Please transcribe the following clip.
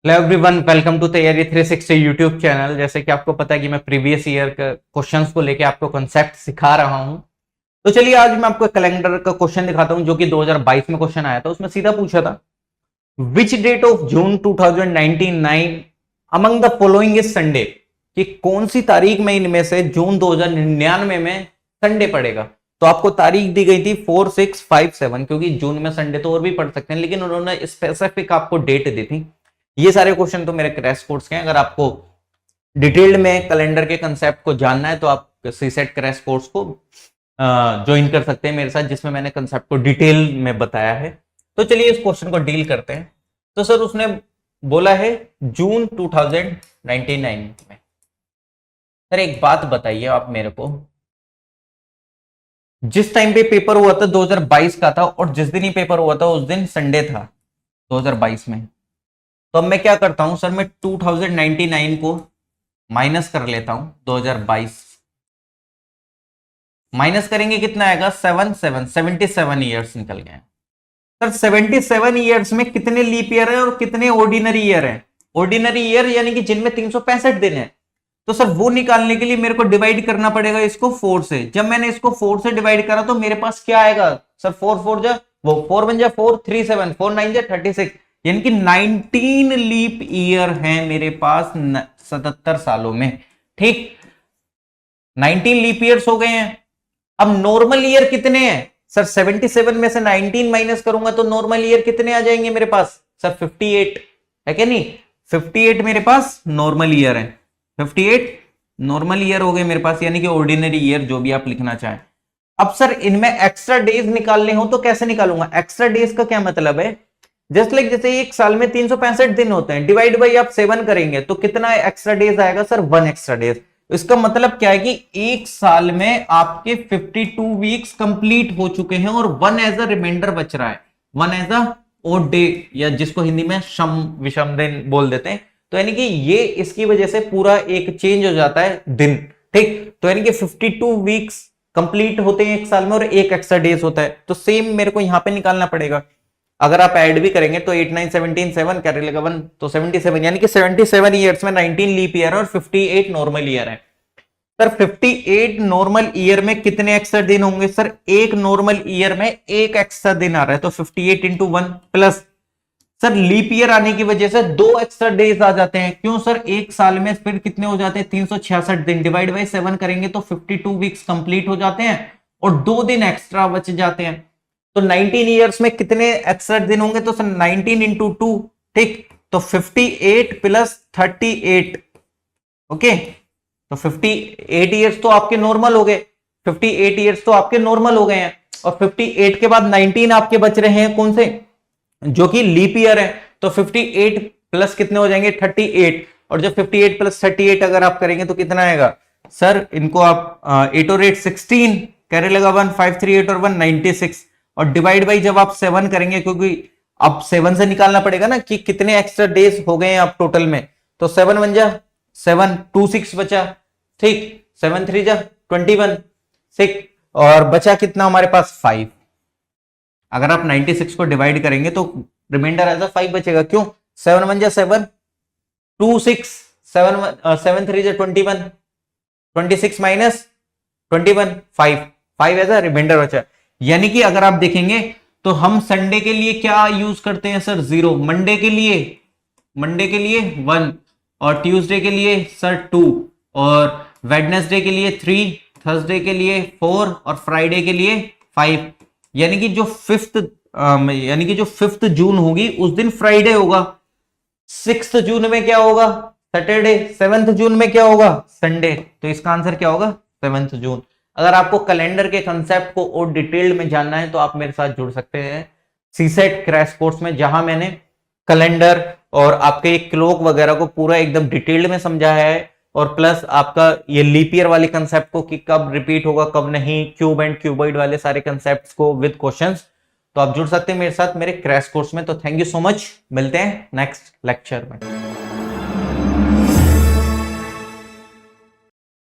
Hello everyone, welcome to तैयारी 360 YouTube channel. जैसे कि आपको पता है कि मैं प्रीवियस ईयर का क्वेश्चंस को लेके आपको कॉन्सेप्ट सिखा रहा हूं। तो चलिए आज मैं आपको कैलेंडर का क्वेश्चन दिखाता हूं जो कि 2022 में क्वेश्चन आया था। उसमें सीधा पूछा था which date of June 2099 among the following is Sunday, कि कौन सी तारीख में इनमें से जून 2099 में संडे पड़ेगा। तो आपको तारीख दी गई थी 4, 6, 5, 7, क्योंकि जून में संडे तो और भी पढ़ सकते हैं, लेकिन उन्होंने स्पेसिफिक आपको डेट दी थी। ये सारे क्वेश्चन तो मेरे क्रैश कोर्स के हैं। अगर आपको डिटेल्ड में कैलेंडर के कंसेप्ट को जानना है तो आप सीसेट क्रैश कोर्स को ज्वाइन कर सकते हैं मेरे साथ, जिसमें मैंने कंसेप्ट को डिटेल में बताया है। तो चलिए इस क्वेश्चन को डील करते हैं। तो सर उसने बोला है जून 2099 में। सर एक बात बताइए आप मेरे को, जिस टाइम पे पेपर हुआ था 2022 का था, और जिस दिन ही पेपर हुआ था उस दिन संडे था 2022 में। तो अब मैं क्या करता हूं सर, मैं 2099 को माइनस कर लेता हूं 2022। माइनस करेंगे कितना आएगा, 77 ईयर्स निकल गए। सर 77 ईयर्स में कितने लीप ईयर है और कितने ऑर्डिनरी ईयर है। ऑर्डिनरी ईयर यानी कि जिनमें 365 दिन है। तो सर वो निकालने के लिए मेरे को डिवाइड करना पड़ेगा इसको 4 से। जब मैंने इसको 4 से डिवाइड करा तो मेरे पास क्या आएगा सर, 4 4 जा वो 4 1 जा 4, 3 7, 4 9 जा 36, यानी कि 19 लीप ईयर है मेरे पास 77 सालों में। ठीक, 19 लीप ईयर्स हो गए हैं। अब नॉर्मल ईयर कितने हैं सर, 77 में से 19 माइनस करूंगा तो नॉर्मल ईयर कितने आ जाएंगे मेरे पास सर, 58 है क्या नहीं। 58 मेरे पास नॉर्मल ईयर है, 58 नॉर्मल ईयर हो गए मेरे पास, यानी कि ऑर्डिनरी ईयर जो भी आप लिखना चाहें। अब सर इनमें एक्स्ट्रा डेज निकालने हो तो कैसे निकालूंगा। एक्स्ट्रा डेज का क्या मतलब है, जस्ट लाइक जैसे एक साल में 365 दिन होते हैं, डिवाइड बाई आप 7 करेंगे तो कितना एक्स्ट्रा डेज आएगा सर, 1 एक्स्ट्रा डेज। इसका मतलब क्या है कि एक साल में आपके 52 वीक्स कंप्लीट हो चुके हैं और 1 एज अ रिमाइंडर बच रहा है, 1 एज अ ओड डे, या जिसको हिंदी में शम विषम दिन बोल देते हैं। तो यानी कि ये इसकी वजह से पूरा एक चेंज हो जाता है दिन। ठीक, तो यानी कि 52 वीक्स कंप्लीट होते हैं एक साल में और एक एक्स्ट्रा डेज होता है। तो सेम मेरे को यहां पे निकालना पड़ेगा। अगर आप ऐड भी करेंगे तो 8 9 17 7 कैरी लगा 1 तो 77, यानी कि 77 ईयर्स में 19 लीप ईयर और 58 नॉर्मल ईयर है। सर 58 नॉर्मल ईयर में कितने एक्स्ट्रा दिन होंगे सर, एक नॉर्मल ईयर में एक एक्स्ट्रा दिन आ रहा है तो 58 into 1 plus sir leap year आने की वजह से 2 एक्स्ट्रा डेज आ जाते हैं। क्यों सर, एक साल में फिर कितने हो जाते हैं, 366 दिन, डिवाइड बाई 7 करेंगे तो 52 वीक्स कंप्लीट हो जाते हैं और 2 दिन एक्स्ट्रा बच जाते हैं। तो 19 ईयर्स में कितने एक्स्ट्रा दिन होंगे तो सर 19 इंटू 2, ठीक, तो 58 प्लस 38, ओके। तो 58 ईयर्स तो आपके नॉर्मल हो गए, 58 ईयर्स तो आपके नॉर्मल हो गए हैं, और 58 के बाद 19 आपके बच रहे हैं कौन से, जो कि लीप ईयर है। तो 58 प्लस कितने हो जाएंगे, 38, और जब 58 प्लस 38 अगर आप करेंगे तो कितना आएगा सर, इनको आप 8 और 8 16, कैरी लगा 1, 5 3 8 और 1 96, और डिवाइड बाई जब आप 7 करेंगे, क्योंकि अब 7 से निकालना पड़ेगा ना कि कितने एक्स्ट्रा डेज हो गए हैं आप टोटल में। तो 7 1 जा 7, 2 6 बचा, ठीक, 7 3 जा 21 6, और बचा कितना हमारे पास 5। अगर आप 96 को डिवाइड करेंगे तो रिमाइंडर एज अ 5 बचेगा। क्यों, 7 1 जा 7, 2 6 7 7 3 जा 21, 26 माइनस 21 5, 5 एज अ रिमाइंडर बचा। यानी कि अगर आप देखेंगे तो हम संडे के लिए क्या यूज करते हैं सर, 0, मंडे के लिए 1, और ट्यूसडे के लिए सर 2, और वेडनेसडे के लिए 3, थर्सडे के लिए 4, और फ्राइडे के लिए 5। यानी कि जो 5th जून होगी उस दिन फ्राइडे होगा, 6th जून में क्या होगा, सैटरडे, 7th जून में क्या होगा, संडे। तो इसका आंसर क्या होगा, 7th जून। अगर आपको कैलेंडर के कंसेप्ट को और डिटेल्ड में जानना है तो आप मेरे साथ जुड़ सकते हैं सीसेट क्रैश कोर्स में, जहां मैंने कैलेंडर और आपके क्लॉक वगैरह को पूरा एकदम डिटेल्ड में समझाया है, और प्लस आपका ये लीप ईयर वाले कंसेप्ट को कि कब रिपीट होगा कब नहीं, क्यूब एंड क्यूबॉइड वाले सारे कंसेप्ट्स को विद क्वेश्चंस। तो आप जुड़ सकते हैं मेरे साथ मेरे क्रैश कोर्स में। तो थैंक यू सो मच, मिलते हैं नेक्स्ट लेक्चर में।